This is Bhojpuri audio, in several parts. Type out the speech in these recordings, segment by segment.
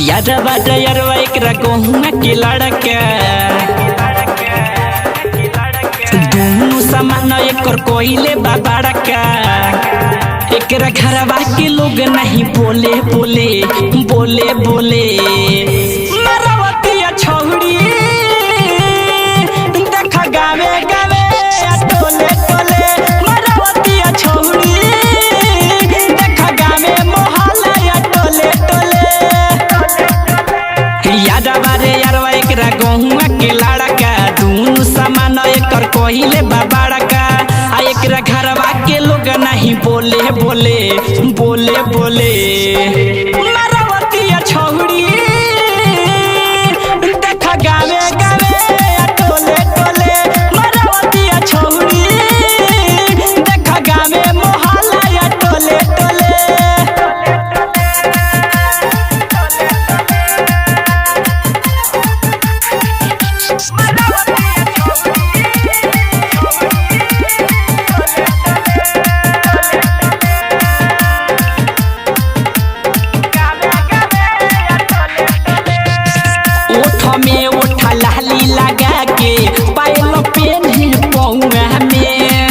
यारवा ड्राइवरवा एकरा गहुमा के लड़का दोनों सामान एकर कोइले बाबाड़का एकरा घरवा के लोग नहीं बोले बोले बोले बोले मरवतिया छौड़ी देखा गावे गावे टोले टोले मरवतिया छौड़ी देखा गावे मोहल्ला या टोले टोले यादवा रे यारवा एकरा गहुआ के लड़का दोनों सामान एकर कोइले बाबाड़का आ एकरा घरवा के लोग नहीं बोले बोले बोले बोले मरवतिया छौड़ी देखा गावे गावे टोले टोले मरवतिया छौड़ी देखा गावे मोहल्ला या टोले टोले में उठा लाली लगा के पायल पेन्ही पौआ में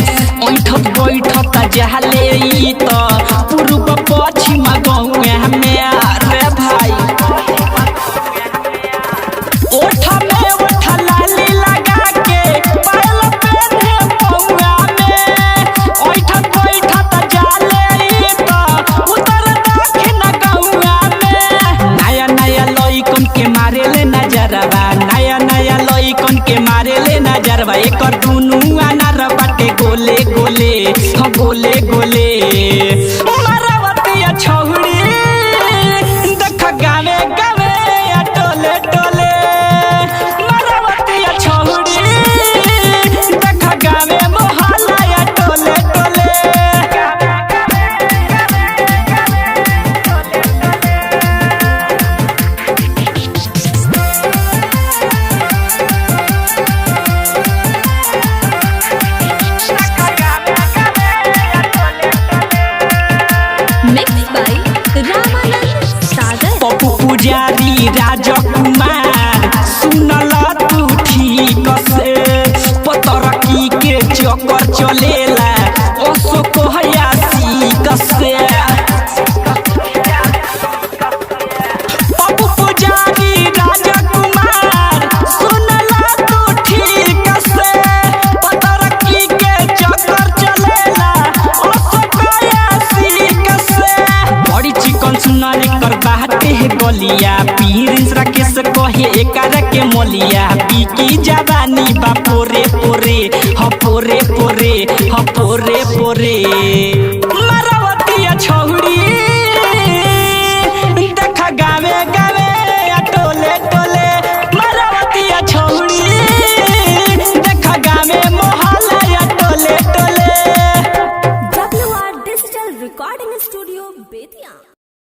ऐठत बैठत जहले ई त पूर्व पश्चिम गौआ में रे भाई ओठा में उठा लाली लगा के पायल पेन्ही पौआ में ऐठत बैठत जहले ई त उतर दक्षिण गौआ में नया नया लइकन के मारे ले नया नया लइकन के मारे ले नजरवा एकर दुनु अनार बाटे गोले गोले हाँ गोले गोले मरवतिया छौड़ी देख गावे गावे टोले टोले मरवतिया छौड़ी देख गावे मोहल्ला या टोले टोले पप्पू पुजारी राजकुमार सुनल तू ठीक से पतरकी के चक्कर चलेला अशोक हयासी से पप्पू पुजारी राजकुमार सुनल तू ठीक से पतरकी के चक्कर चलेला अशोक हयासी से बड़ी चिकन सुनल कर बाटे गलिया पीरिंस राकेश कहे एकरा के मोलिया बिकी जवानी बा पोरे पोरे ह पोरे पोरे ह पोरे पोरे